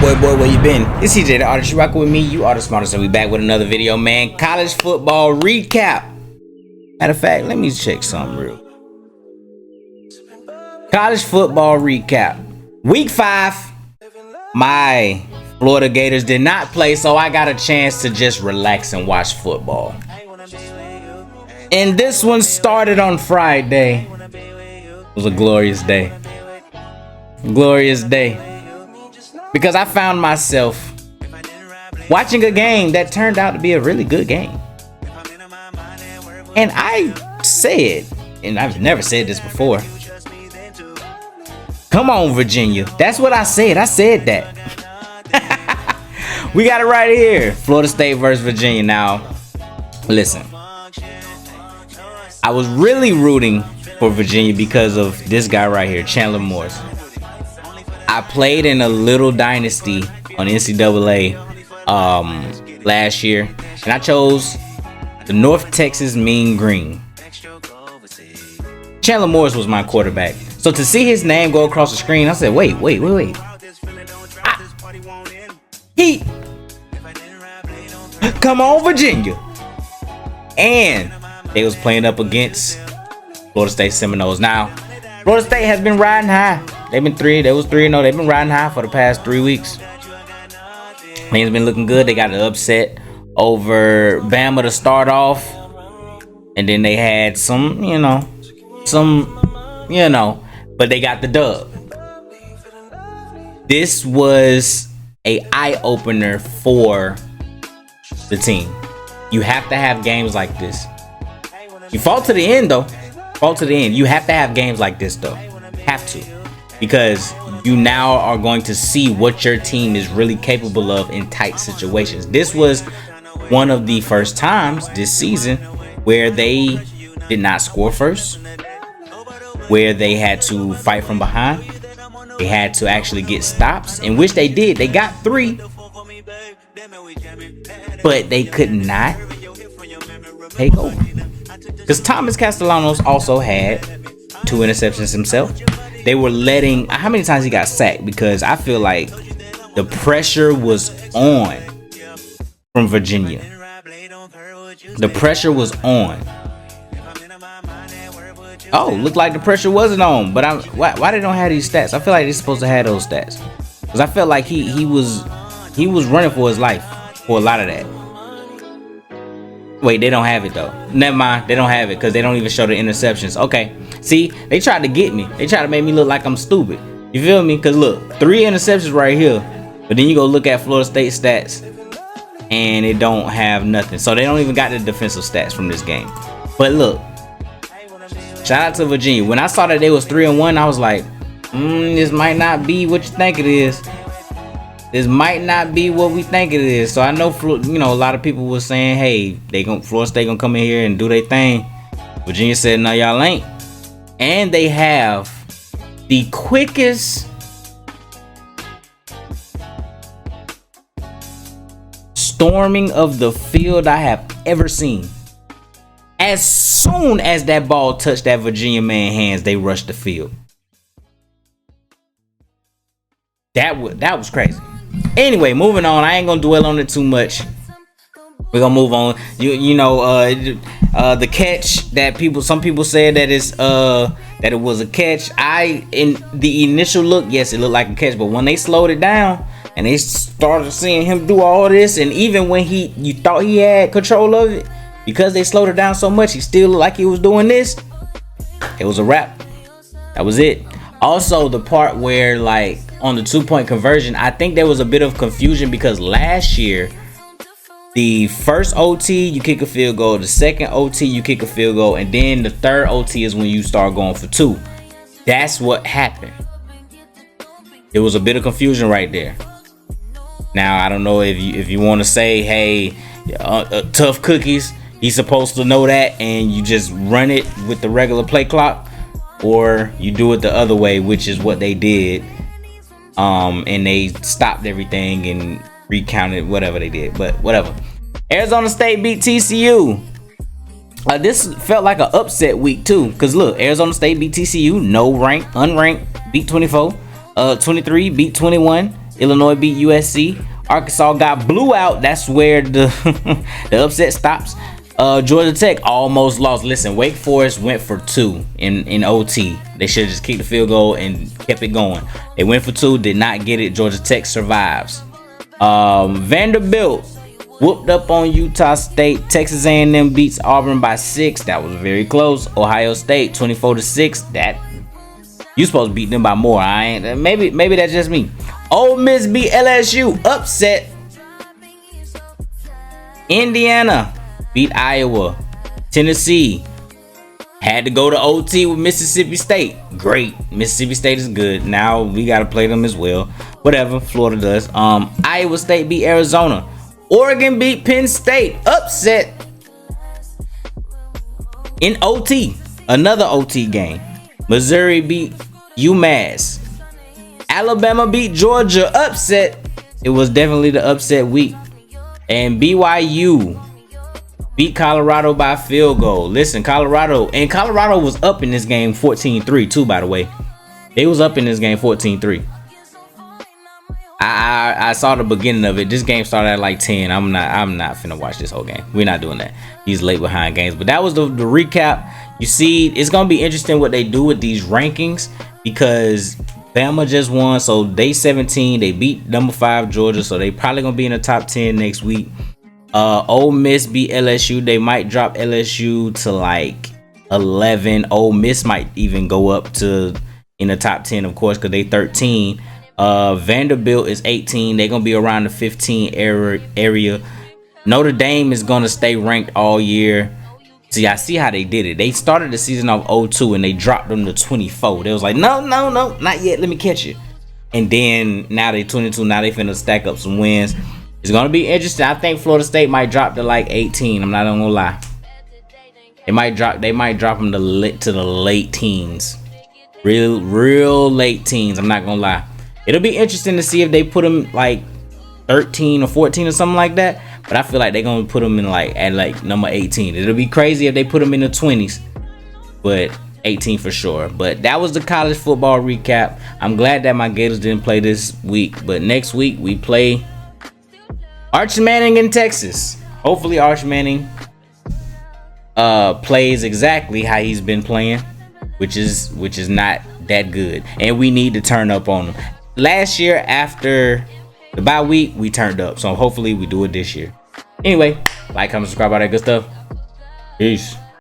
boy, where you been? It's TeeJay, the artist. You rockin' with me, you are the smartest, and we back with another video, man. College football recap. Matter of fact, let me check something real. College football recap. Week 5, my Florida Gators did not play, so I got a chance to just relax and watch football. And this one started on Friday. It was a glorious day. Glorious day. Because I found myself watching a game that turned out to be a really good game. And I said, and I've never said this before, come on, Virginia. That's what I said. I said that. We got it right here. Florida State versus Virginia. Now, listen. I was really rooting for Virginia because of this guy right here, Chandler Morris. I played in a little dynasty on NCAA last year, and I chose the North Texas Mean Green. Chandler Morris was my quarterback. So to see his name go across the screen, I said, wait. Come on, Virginia. And they was playing up against Florida State Seminoles. Now, Florida State has been riding high. They was 3-0. They've been riding high for the past 3 weeks. Things been looking good. They got an upset over Bama to start off. And then they had some, but they got the dub. This was a eye-opener for the team. You have to have games like this. You fall to the end, though. You have to have games like this, though. Have to. Because you now are going to see what your team is really capable of in tight situations. This was one of the first times this season where they did not score first, where they had to fight from behind. They had to actually get stops, in which they did. They got 3, but they could not take over. Because Thomas Castellanos also had 2 interceptions himself. They were letting, how many times he got sacked? Because I feel like the pressure was on from Virginia. The pressure was on. Oh, looked like the pressure wasn't on. But why they don't have these stats? I feel like they're supposed to have those stats. Because I felt like he was running for his life for a lot of that. Wait, they don't have it though. Never mind, they don't have it because they don't even show the interceptions. Okay, see, they tried to get me. They tried to make me look like I'm stupid. You feel me? Because look, 3 interceptions right here. But then you go look at Florida State stats, and it don't have nothing. So they don't even got the defensive stats from this game. But look, shout out to Virginia. When I saw that they was 3-1, I was like, this might not be what you think it is. This might not be what we think it is. So I know, a lot of people were saying, hey, Florida State gonna come in here and do their thing. Virginia said, no, y'all ain't. And they have the quickest storming of the field I have ever seen. As soon as that ball touched that Virginia man hands, they rushed the field. That was crazy. Anyway, moving on. I ain't gonna dwell on it too much. We're gonna move on. The catch that some people said that it was a catch. In the initial look, yes, it looked like a catch, but when they slowed it down and they started seeing him do all this, and even when you thought he had control of it, because they slowed it down so much, he still looked like he was doing this. It was a wrap. That was it. Also, the part where, like, on the 2-point conversion, I think there was a bit of confusion because last year, the first OT, you kick a field goal. The second OT, you kick a field goal. And then the third OT is when you start going for 2. That's what happened. There was a bit of confusion right there. Now, I don't know if you want to say, hey, tough cookies, he's supposed to know that, and you just run it with the regular play clock. Or you do it the other way, which is what they did. And they stopped everything and recounted whatever they did. But whatever. Arizona State beat TCU. This felt like an upset week too. Because look, Arizona State beat TCU. No rank, unranked, beat 24. 23 beat 21. Illinois beat USC. Arkansas got blew out. That's where the the upset stops. Georgia Tech almost lost. Listen, Wake Forest went for 2 in OT. They should have just kicked the field goal and kept it going. They went for 2, did not get it. Georgia Tech survives. Vanderbilt whooped up on Utah State. Texas A&M beats Auburn by 6. That was very close. Ohio State 24-6. That you supposed to beat them by more. I ain't. Maybe that's just me. Ole Miss beat LSU. Upset. Indiana beat Iowa. Tennessee had to go to OT with Mississippi State. Great. Mississippi State is good. Now we got to play them as well. Whatever. Florida does. Iowa State beat Arizona. Oregon beat Penn State. Upset in OT. Another OT game. Missouri beat UMass. Alabama beat Georgia. Upset. It was definitely the upset week. And BYU beat Colorado by field goal. Listen, Colorado was up in this game 14-3 too, by the way. They was up in this game 14-3. I saw the beginning of it. This game started at like 10. I'm not finna watch this whole game. We're not doing that. These late behind games. But that was the recap. You see, it's gonna be interesting what they do with these rankings because Bama just won, so they 17. They beat number 5 Georgia, so they probably gonna be in the top 10 next week. Ole Miss beat LSU. They might drop LSU to like 11. Ole Miss might even go up to in the top 10, of course, because they 13. Vanderbilt is 18. They're gonna be around the 15 area. Notre Dame is gonna stay ranked all year. See, I see how they did it. They started the season off 0-2 and they dropped them to 24. They was like, no, not yet. Let me catch it. And then now they 22. Now they finna stack up some wins. It's gonna be interesting. I think Florida State might drop to like 18. I'm not gonna lie. They might drop them to the late teens. Real late teens. I'm not gonna lie. It'll be interesting to see if they put them like 13 or 14 or something like that. But I feel like they're gonna put them in at number 18. It'll be crazy if they put them in the 20s, but 18 for sure. But that was the college football recap. I'm glad that my Gators didn't play this week, but next week we play Arch Manning in Texas. Hopefully Arch Manning plays exactly how he's been playing, which is not that good, and we need to turn up on him. Last year after the bye week, we turned up, so hopefully we do it this year. Anyway, like, comment, subscribe, all that good stuff. Peace.